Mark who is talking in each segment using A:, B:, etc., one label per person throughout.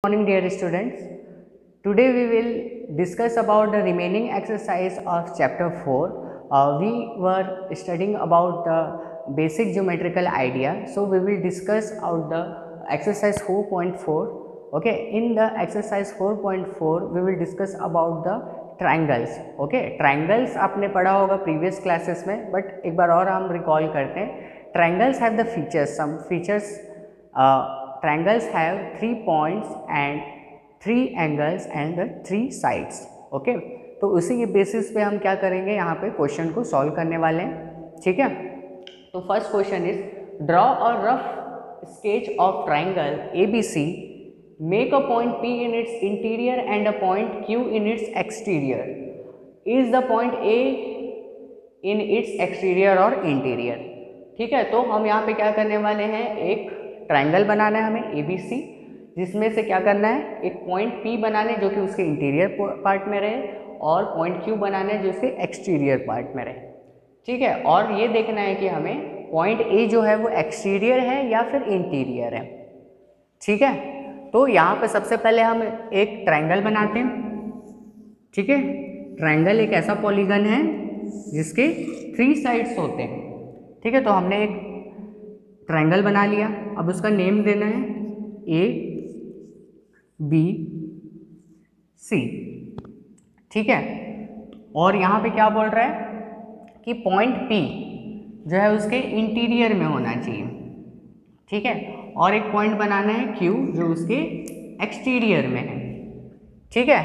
A: Morning dear students, today we will discuss about the remaining exercise of chapter 4. We were studying about the basic geometrical idea, so we will discuss out the exercise 4.4. okay, in the exercise 4.4 we will discuss about the triangles. okay, triangles आपने पढ़ा होगा previous classes में, but एक बार और हम recall करते हैं. Triangles have the features, some features. Triangles have 3 points and 3 angles and the 3 sides. Okay, तो उसी के बेसिस पे हम क्या करेंगे, यहाँ पे क्वेश्चन को सॉल्व करने वाले हैं. ठीक है, तो first question is draw a rough sketch of triangle ABC, make a point P in its interior and a point Q in its exterior. Is the point A in its exterior or interior? ठीक है, तो हम यहाँ पे क्या करने वाले हैं, एक ट्राइंगल बनाना है हमें ABC, जिसमें से क्या करना है, एक पॉइंट P बनाने जो कि उसके इंटीरियर पार्ट में रहे और पॉइंट Q बनाने जो उसके एक्सटीरियर पार्ट में रहे. ठीक है, और ये देखना है कि हमें पॉइंट A जो है वो एक्सटीरियर है या फिर इंटीरियर है. ठीक है, तो यहाँ पे सबसे पहले हम एक ट्राइंगल बनाते हैं. ठीक है, ट्राइंगल एक ऐसा पॉलीगन है जिसके 3 साइड्स होते हैं. ठीक है, तो हमने एक ट्राइंगल बना लिया. अब उसका नेम देना है ABC. ठीक है, और यहाँ पे क्या बोल रहा है कि पॉइंट P जो है उसके इंटीरियर में होना चाहिए. ठीक है, और एक पॉइंट बनाना है Q जो उसके एक्सटीरियर में है. ठीक है,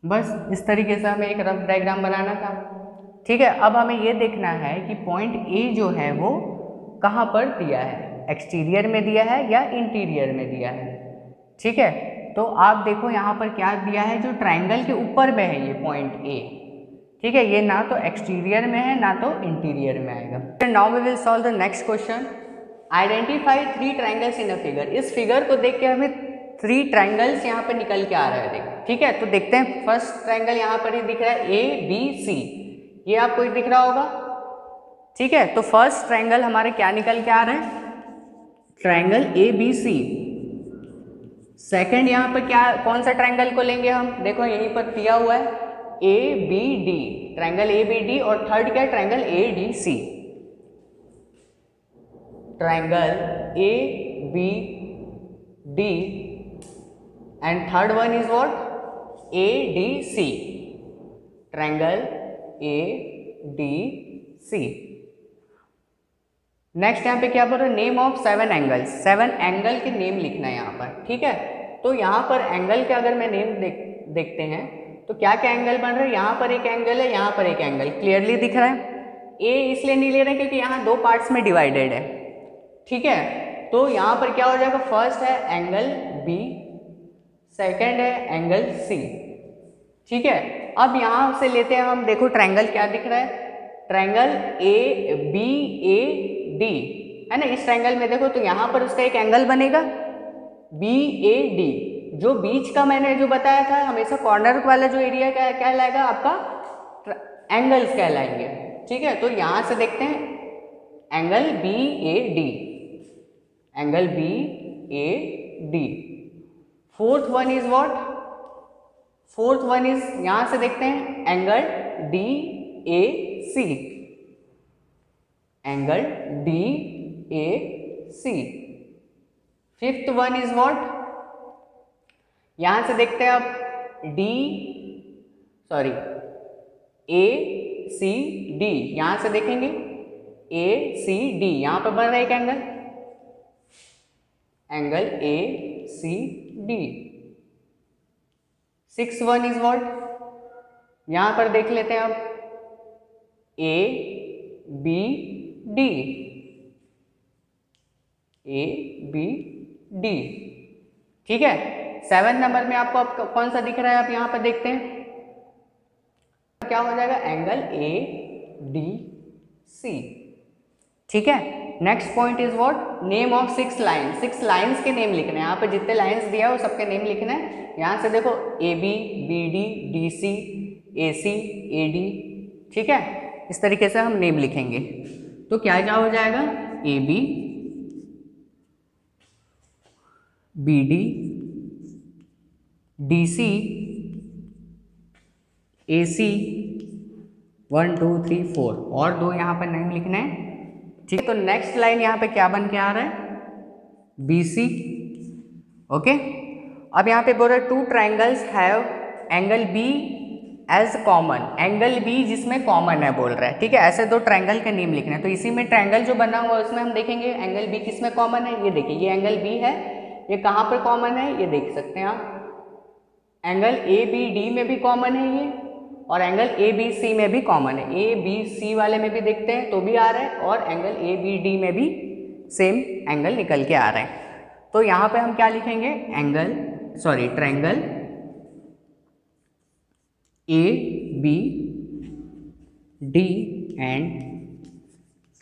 A: बस इस तरीके से हमें एक रफ डायग्राम बनाना था. ठीक है, अब हमें ये देखना है कि पॉइंट A जो है वो कहाँ पर दिया है, एक्सटीरियर में दिया है या इंटीरियर में दिया है. ठीक है, तो आप देखो यहाँ पर क्या दिया है, जो ट्राइंगल के ऊपर में है ये पॉइंट A. ठीक है, ये ना तो एक्सटीरियर में है ना तो इंटीरियर में आएगा. Now we will solve the next question. Identify 3 triangles in a figure. इस फिगर को देख के हमें 3 ट्राइंगल्स यहाँ पर निकल के आ रहे हैं. देख, ठीक है, तो देखते हैं. फर्स्ट ट्राइंगल यहाँ पर ही दिख रहा है ABC, ये आपको दिख रहा होगा. ठीक है, तो फर्स्ट ट्राइंगल हमारे क्या निकल के आ रहे हैं, ट्राइंगल ABC. सेकंड यहाँ पर क्या, कौन सा ट्राइंगल को लेंगे हम, देखो यहीं पर दिया हुआ है ABD, ट्राइंगल ABD. और थर्ड क्या है, triangle ADC. Triangle ABD and third one is what, ADC. Triangle ADC. Next यहाँ पे क्या बोल रहे हैं, नेम ऑफ 7 एंगल्स. 7 एंगल के नेम लिखना है यहाँ पर. ठीक है, तो यहाँ पर एंगल के अगर मैं नेम देखते हैं तो क्या क्या एंगल बन रहे हैं. यहाँ पर एक एंगल है, यहाँ पर एक एंगल क्लियरली दिख रहा है. ए इसलिए नहीं ले रहे हैं क्योंकि यहाँ 2 पार्ट्स में डिवाइडेड है. ठीक है, तो यहाँ पर क्या हो जाएगा, फर्स्ट है एंगल B, सेकेंड है एंगल C. ठीक है, अब यहाँ से लेते हैं हम, देखो ट्राइंगल क्या दिख रहा है, ट्राइंगल ABAD है ना. इस ट्राइंगल में देखो तो यहाँ पर उसका एक एंगल बनेगा BAD, जो बीच का मैंने जो बताया था, हमेशा कॉर्नर वाला जो एरिया क्या कहलाएगा आपका, एंगल्स कहलाएंगे. ठीक है, तो यहाँ से देखते हैं angle BAD, angle BAD. Fourth one is what, fourth one is, यहां से देखते हैं angle DAC, angle DAC. Fifth one is what, यहां से देखते हैं आप ACD, यहां से देखेंगे ACD, यहां पर बन रहा है एक angle, angle ACD. 6th one is what, यहां पर देख लेते हैं आप ABD, ABD. ठीक है, 7 नंबर में आपको अब कौन सा दिख रहा है, आप यहां पर देखते हैं क्या हो जाएगा, एंगल ADC. ठीक है, next point is what, name of 6 line. 6 lines के नेम लिखने हैं. यहाँ पे जितने लाइन्स दिया है वो सबके नेम लिखना है. यहाँ से देखो AB, BD, DC, AC, AD. ठीक है, इस तरीके से हम नेम लिखेंगे. तो क्या क्या हो जाएगा, AB, B D, D C, A C, 1 2 3 4 और 2 यहाँ पर नहीं लिखना है। ठीक है, तो नेक्स्ट लाइन यहाँ पे क्या बन के आ रहा है, बी सी। ओके, अब यहाँ पे बोल रहे 2 triangles have angle B as common, angle B जिसमें कॉमन है बोल रहा है। ठीक है, ऐसे 2 ट्राइंगल का नेम लिखना है। तो इसी में ट्राइंगल जो बना हुआ है उसमें हम देखेंगे एंगल बी किस में कॉमन है। ये देखिए, ये एंगल बी है, ये कहाँ पर कॉमन है ये देख सकते हैं आप। एंगल ए बी डी में भी कॉमन है ये, और एंगल ए बी सी में भी कॉमन है। ए बी सी वाले में भी देखते हैं तो भी आ रहा है, और एंगल ए बी डी में भी सेम एंगल निकल के आ रहा है। तो यहाँ पे हम क्या लिखेंगे, triangle A B D and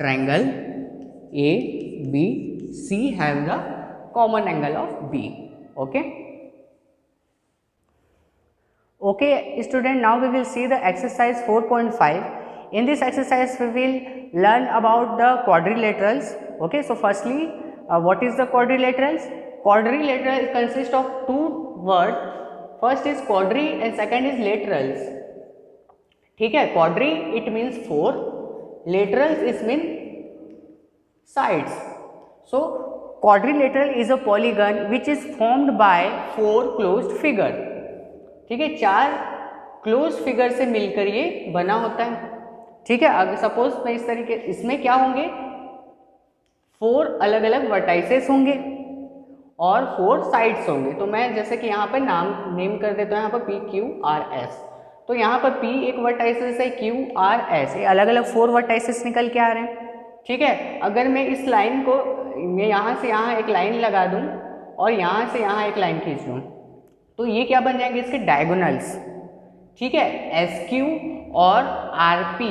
A: triangle A B C have the common angle of B. Okay, student, now we will see the exercise 4.5. In this exercise we will learn about the quadrilaterals. Okay, so firstly what is the quadrilaterals? Quadrilateral consists of 2 words. First is quadri and second is laterals. ठीक है, quadri it means 4, laterals is mean sides. So quadrilateral is a polygon which is formed by 4 closed figure. ठीक है, 4 close figure से मिलकर ये बना होता है। ठीक है, अगर सपोज मैं इस तरीके, इसमें क्या होंगे, 4 अलग अलग वर्टाइसेस होंगे और 4 साइड्स होंगे। तो मैं जैसे कि यहाँ पर नेम कर देता हूँ, यहाँ पर पी क्यू आर एस। तो यहाँ पर पी एक वर्टाइसेस है, क्यू आर एस, ये अलग अलग 4 वर्टाइसेस निकल के आ रहे हैं। ठीक है, अगर मैं इस लाइन को, मैं यहाँ से यहाँ एक लाइन लगा दूँ और यहाँ से यहाँ एक लाइन खींच दूँ, तो ये क्या बन जाएंगे, इसके डायगोनल्स। ठीक है, एस क्यू और आर पी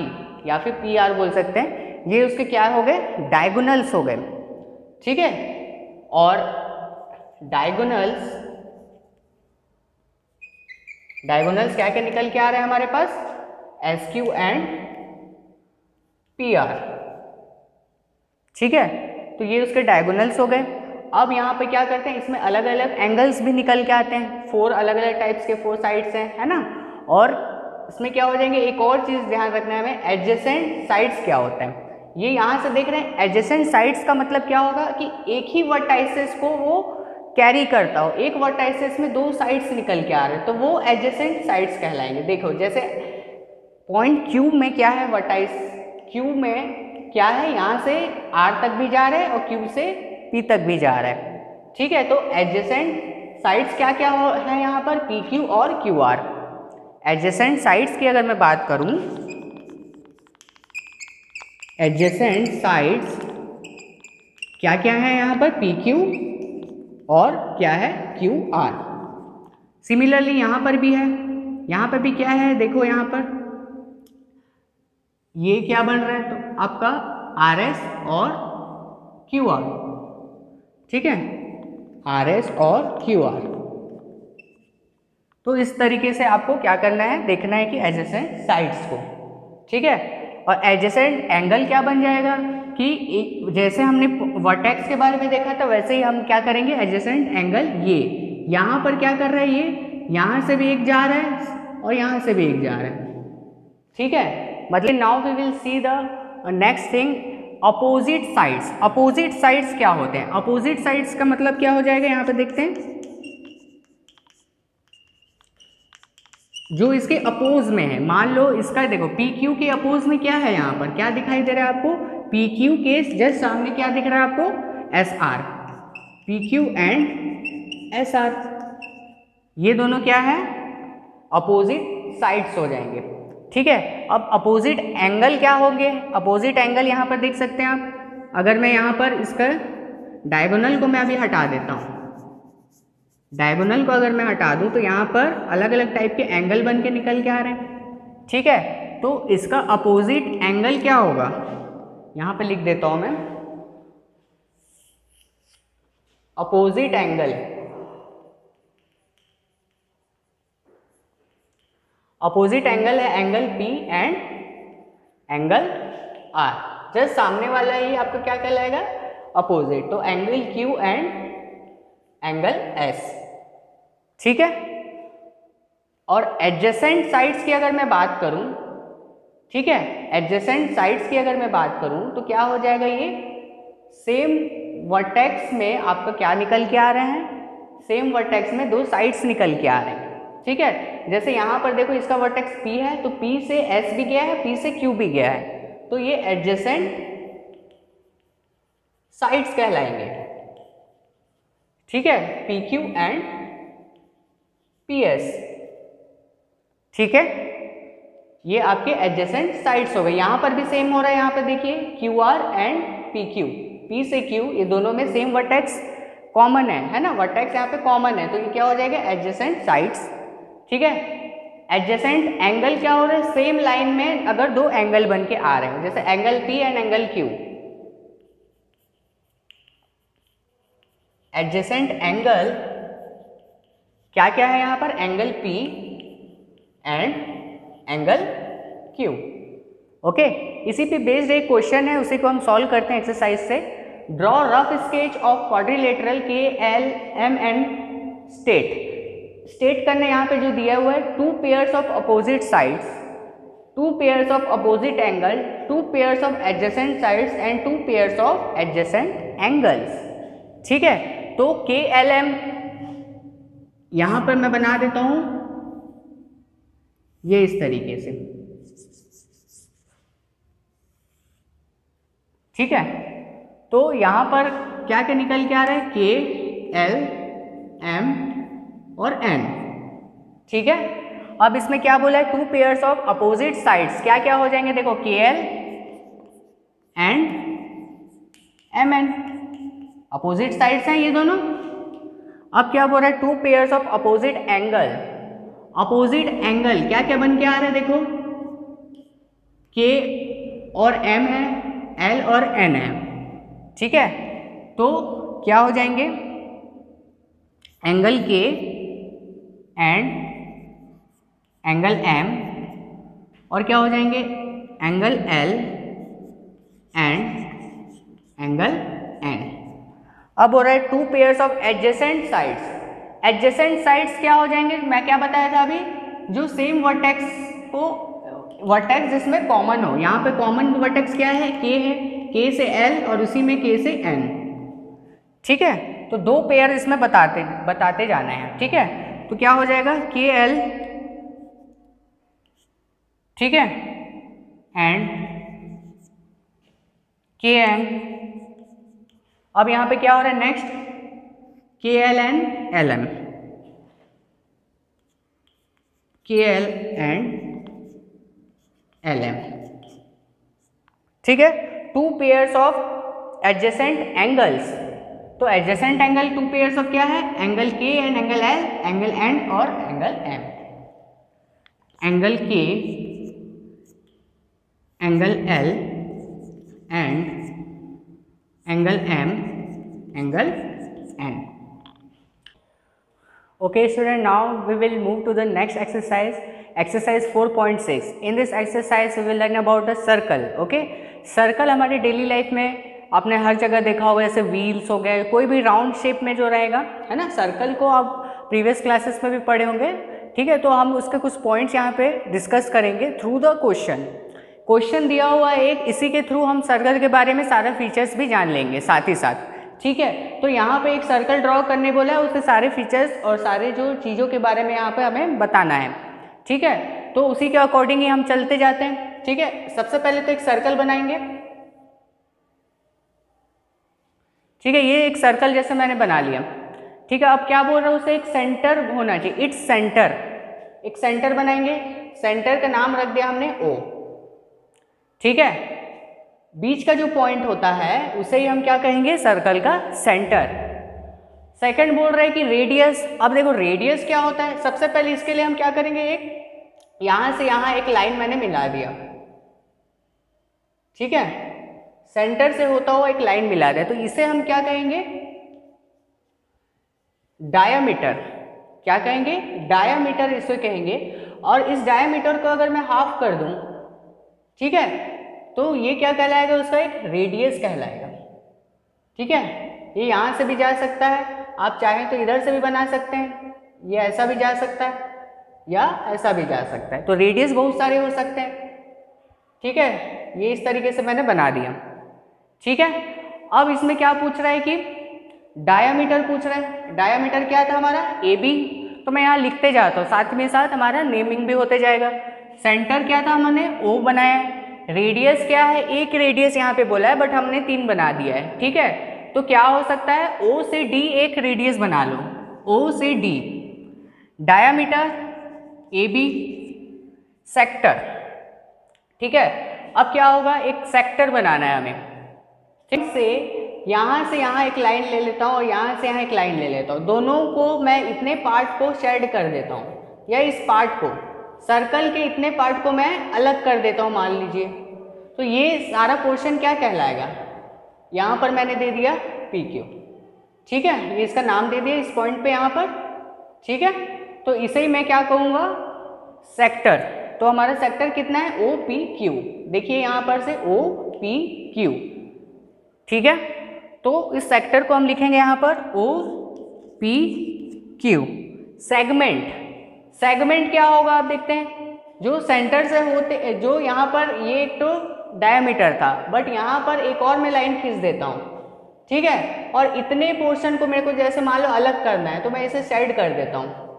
A: या फिर पी आर बोल सकते हैं, ये उसके क्या हो गए, डायगोनल्स हो गए। ठीक है, और डायगोनल्स क्या क्या निकल के आ रहे हैं हमारे पास, S Q and P R. ठीक है, तो ये उसके डायगोनल्स हो गए। अब यहाँ पे क्या करते हैं, इसमें अलग अलग एंगल्स भी निकल के आते हैं, 4 अलग अलग टाइप्स के 4 साइड्स हैं, है ना। और इसमें क्या हो जाएंगे, एक और चीज़ ध्यान रखना है हमें, एडजेसेंट साइड्स क्या होता है। ये यहाँ से देख रहे हैं, एडजेसेंट साइड्स का मतलब क्या होगा कि एक ही वर्टाइसेस को वो कैरी करता हो। एक वर्टाइसेस में 2 साइड्स निकल के आ रहे हैं, तो वो एडजेसेंट साइड्स कहलाएंगे। देखो, जैसे पॉइंट क्यू में क्या है, वर्टाइस क्यू में क्या है, यहाँ से आर तक भी जा रहे हैं और क्यू से पी तक भी जा रहा है। ठीक है, तो एडजेसेंट साइड्स क्या क्या है यहाँ पर, पी क्यू और क्यू आर। एडजेसेंट साइड्स की अगर मैं बात करूं, एडजेसेंट साइड्स क्या क्या है यहाँ पर, पी क्यू और क्या है, क्यू आर। सिमिलरली यहाँ पर भी है, यहाँ पर भी क्या है, देखो यहाँ पर ये क्या बन रहा है, तो आपका आर एस और क्यू आर। ठीक है, आर एस और क्यू आर। तो इस तरीके से आपको क्या करना है, देखना है कि एडजेसेंट साइड्स को। ठीक है, और एडजेसेंट एंगल क्या बन जाएगा कि एक, जैसे हमने वर्टेक्स के बारे में देखा था वैसे ही हम क्या करेंगे, एडजेसेंट एंगल ये यहाँ पर क्या कर रहा है, ये यहाँ से भी एक जा रहा है और यहाँ से भी एक जा रहा है। ठीक है, मतलब now we will see the next thing, opposite sides. Opposite sides क्या होते हैं, अपोजिट साइड्स का मतलब क्या हो जाएगा, यहाँ पे देखते हैं, जो इसके अपोज में है। मान लो इसका देखो, पी क्यू के अपोज में क्या है, यहाँ पर क्या दिखाई दे रहा है आपको, पी क्यू के जस्ट सामने क्या दिख रहा है आपको, S R, P Q and S R, ये दोनों क्या है, अपोजिट साइड्स हो जाएंगे। ठीक है, अब अपोजिट एंगल क्या होंगे, अपोजिट एंगल यहाँ पर देख सकते हैं आप। अगर मैं यहाँ पर इसका डायगोनल को मैं अभी हटा देता हूँ, डायगोनल को अगर मैं हटा दूँ तो यहाँ पर अलग अलग टाइप के एंगल बन के निकल के आ रहे हैं। ठीक है, तो इसका अपोजिट एंगल क्या होगा, यहाँ पे लिख देता हूँ मैं, अपोजिट एंगल, अपोजिट एंगल है angle P and angle R। Just सामने वाला ही आपको क्या कहलाएगा, अपोजिट। तो angle Q and angle S. ठीक है, और एडजेसेंट साइड्स की अगर मैं बात करूं, ठीक है, एडजेसेंट साइड्स की अगर मैं बात करूं तो क्या हो जाएगा, ये सेम वर्टेक्स में आपका क्या निकल के आ रहे हैं, सेम वर्टेक्स में दो साइड्स निकल के आ रहे हैं। ठीक है, जैसे यहां पर देखो इसका वर्टेक्स P है तो P से S भी गया है, P से Q भी गया है, तो ये एडजेसेंट साइड्स कहलाएंगे। ठीक है, PQ एंड PS। ठीक है, ये आपके एडजेसेंट साइड्स हो गए। यहां पर भी सेम हो रहा है, यहां पर देखिए QR एंड PQ, P से Q ये दोनों में सेम वर्टेक्स कॉमन है ना, वर्टेक्स यहाँ पे कॉमन है, तो ये क्या हो जाएगा, एडजेसेंट साइड्स। ठीक है, एडजेसेंट एंगल क्या हो रहा है, सेम लाइन में अगर दो एंगल बन के आ रहे हो, जैसे angle P and angle Q। Adjacent angle क्या क्या है यहाँ पर, angle P and angle Q। Okay, इसी पे बेस्ड एक क्वेश्चन है, उसी को हम सॉल्व करते हैं एक्सरसाइज से। Draw rough sketch of quadrilateral KLMN state. State करने यहाँ पे जो दिया हुआ है, two pairs of opposite sides, to pairs of opposite angle, two pairs of adjacent sides and to pairs of adjacent angles. ठीक है, तो KLM यहां पर मैं बना देता हूं ये इस तरीके से। ठीक है, तो यहां पर क्या क्या निकल के आ रहा है, KLM और N। ठीक है, अब इसमें क्या बोला है, two pairs of opposite sides, क्या क्या हो जाएंगे, देखो KL and MN, opposite sides हैं ये दोनों। अब क्या बोल रहा है, two pairs of opposite angle, opposite angle क्या क्या बन के आ रहा है, देखो K और M है, L और N है। ठीक है, तो क्या हो जाएंगे, angle K and angle M, और क्या हो जाएंगे, angle L and angle N। अब हो रहा है two pairs of adjacent sides. Adjacent sides क्या हो जाएंगे, मैं क्या बताया था अभी, जो सेम वर्टेक्स को, वर्टेक्स जिसमें कॉमन हो, यहाँ पे कॉमन वर्टेक्स क्या है, K है, K से L और उसी में K से N। ठीक है, तो दो पेयर इसमें बताते जाना है। ठीक है, तो क्या हो जाएगा, KL, ठीक है, एंड KN। अब यहां पे क्या हो रहा है, next KL and LM, KL and LM। ठीक है, two pairs of adjacent angles, तो adjacent angle two pairs of क्या है, angle K and angle L, angle N और angle M। Angle K, angle L and angle M, angle N। Okay student, now we will move to the next exercise, exercise 4.6. In this exercise we will learn about the circle. Okay, circle हमारी daily life में आपने हर जगह देखा होगा, जैसे wheels हो गए, कोई भी राउंड शेप में जो रहेगा, है ना, सर्कल को आप प्रीवियस क्लासेस में भी पढ़े होंगे। ठीक है, तो हम उसके कुछ पॉइंट्स यहाँ पे डिस्कस करेंगे थ्रू द क्वेश्चन। क्वेश्चन दिया हुआ है एक, इसी के थ्रू हम सर्कल के बारे में सारे फीचर्स भी जान लेंगे साथ ही साथ। ठीक है, तो यहाँ पे एक सर्कल ड्रॉ करने बोला है, उसके सारे फीचर्स और सारे जो चीज़ों के बारे में यहाँ पे हमें बताना है। ठीक है, तो उसी के अकॉर्डिंग ही हम चलते जाते हैं। ठीक है, सबसे पहले तो एक सर्कल बनाएंगे। ठीक है, ये एक सर्कल जैसे मैंने बना लिया। ठीक है, अब क्या बोल रहा हूँ, उसे एक सेंटर होना चाहिए, इट्स सेंटर, एक सेंटर बनाएंगे। सेंटर का नाम रख दिया हमने O। ठीक है, बीच का जो पॉइंट होता है उसे ही हम क्या कहेंगे, सर्कल का सेंटर। सेकंड बोल रहे हैं कि रेडियस। अब देखो रेडियस क्या होता है, सबसे पहले इसके लिए हम क्या करेंगे, एक यहां से यहां एक लाइन मैंने मिला दिया। ठीक है, सेंटर से होता हुआ एक लाइन मिला दिया, तो इसे हम क्या कहेंगे, डायामीटर। क्या कहेंगे, डायामीटर इसे कहेंगे। और इस डायामीटर को अगर मैं हाफ कर दूं, ठीक है, तो ये क्या कहलाएगा, उसका एक रेडियस कहलाएगा। ठीक है, ये यहां से भी जा सकता है आप चाहें तो इधर से भी बना सकते हैं, ये ऐसा भी जा सकता है या ऐसा भी जा सकता है, तो रेडियस बहुत सारे हो सकते हैं। ठीक है, ये इस तरीके से मैंने बना दिया। ठीक है, अब इसमें क्या पूछ रहा है कि डायामीटर पूछ रहा है। डायामीटर क्या था हमारा ए बी, तो मैं यहाँ लिखते जाता हूँ, साथ में साथ हमारा नेमिंग भी होते जाएगा। सेंटर क्या था, हमने ओ बनाया है। रेडियस क्या है, एक रेडियस यहाँ पे बोला है बट हमने 3 बना दिया है। ठीक है, तो क्या हो सकता है, ओ से डी एक रेडियस बना लो, ओ से D. Diameter A B, sector. ठीक है, अब क्या होगा, एक सेक्टर बनाना है हमें। ठीक से यहाँ एक लाइन ले लेता हूँ और यहाँ से यहाँ एक लाइन ले लेता हूँ, दोनों को मैं इतने पार्ट को शेड कर देता हूँ, या इस पार्ट को, सर्कल के इतने पार्ट को मैं अलग कर देता हूँ मान लीजिए। तो ये सारा पोर्शन क्या कहलाएगा, यहाँ पर मैंने दे दिया पी क्यू। ठीक है, ये इसका नाम दे दिया इस पॉइंट पे यहाँ पर। ठीक है, तो इसे ही मैं क्या कहूँगा, सेक्टर। तो हमारा सेक्टर कितना है, ओ पी क्यू। देखिए यहाँ पर से ओ पी क्यू। ठीक है, तो इस सेक्टर को हम लिखेंगे यहाँ पर O P Q. Segment, segment क्या होगा आप देखते हैं, जो सेंटर से होते, जो यहाँ पर ये एक तो डायमीटर था बट यहाँ पर एक और मैं लाइन खींच देता हूँ। ठीक है, और इतने पोर्शन को मेरे को जैसे मान लो अलग करना है तो मैं इसे शेड कर देता हूँ।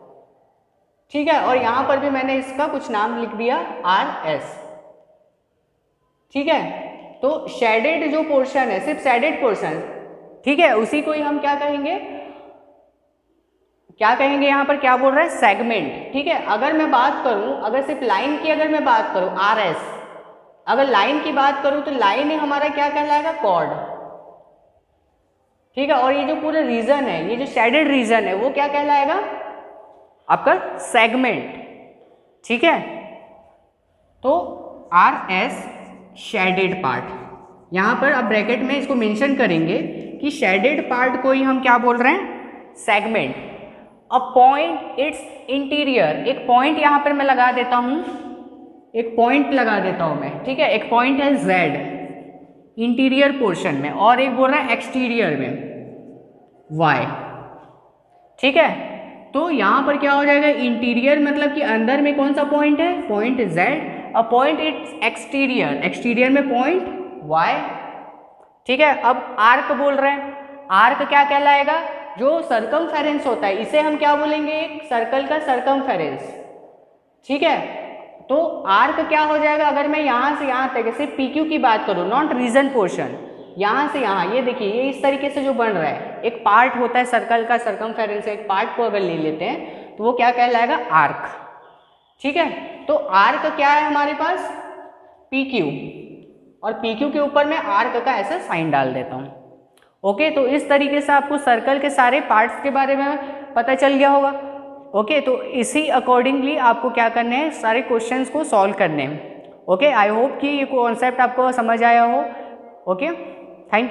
A: ठीक है, और यहाँ पर भी मैंने इसका कुछ नाम लिख दिया आर एस। ठीक है, तो शेडेड जो पोर्शन है, सिर्फ शेडेड पोर्शन, ठीक है, उसी को ही हम क्या कहेंगे, क्या कहेंगे, यहाँ पर क्या बोल रहा है, सेगमेंट। ठीक है, अगर मैं बात करूं, अगर सिर्फ लाइन की अगर मैं बात करूं आर एस, अगर लाइन की बात करूं तो लाइन ही हमारा क्या कहलाएगा, कॉर्ड। ठीक है, और ये जो पूरा रीजन है, ये जो शेडेड रीजन है वो क्या कहलाएगा, आपका सेगमेंट। ठीक है, तो आर एस शेडेड पार्ट, यहाँ पर अब ब्रैकेट में इसको मेंशन करेंगे कि शेडेड पार्ट को ही हम क्या बोल रहे हैं, segment. A point it's interior, एक पॉइंट यहाँ पर मैं लगा देता हूँ, एक पॉइंट लगा देता हूँ मैं। ठीक है, एक पॉइंट है जेड इंटीरियर पोर्शन में और एक बोल रहा है एक्सटीरियर में वाई। ठीक है, तो यहाँ पर क्या हो जाएगा, इंटीरियर मतलब कि अंदर में कौन सा पॉइंट है, point Z. A point it's exterior, exterior में पॉइंट वाई। ठीक है, अब आर्क बोल रहे हैं, आर्क क्या कहलाएगा, जो सरकमफेरेंस होता है इसे हम क्या बोलेंगे, एक सर्कल का सरकमफेरेंस। ठीक है, तो आर्क क्या हो जाएगा, अगर मैं यहाँ से यहाँ तक सिर्फ पी क्यू की बात करूँ, नॉट रीजन पोर्शन, यहाँ से यहाँ, ये देखिए ये इस तरीके से जो बन रहा है, एक पार्ट होता है सर्कल का सरकमफेरेंस, एक पार्ट को अगर ले लेते हैं तो वो क्या कहलाएगा, आर्क। ठीक है, तो आर्क क्या है हमारे पास, पी क्यू, और पी क्यू के ऊपर मैं आर्क का ऐसा साइन डाल देता हूँ। ओके, तो इस तरीके से आपको सर्कल के सारे पार्ट्स के बारे में पता चल गया होगा। ओके, तो इसी अकॉर्डिंगली आपको क्या करने हैं, सारे क्वेश्चंस को सॉल्व करने हैं। ओके, आई होप कि ये कॉन्सेप्ट आपको समझ आया हो। Okay, thank you.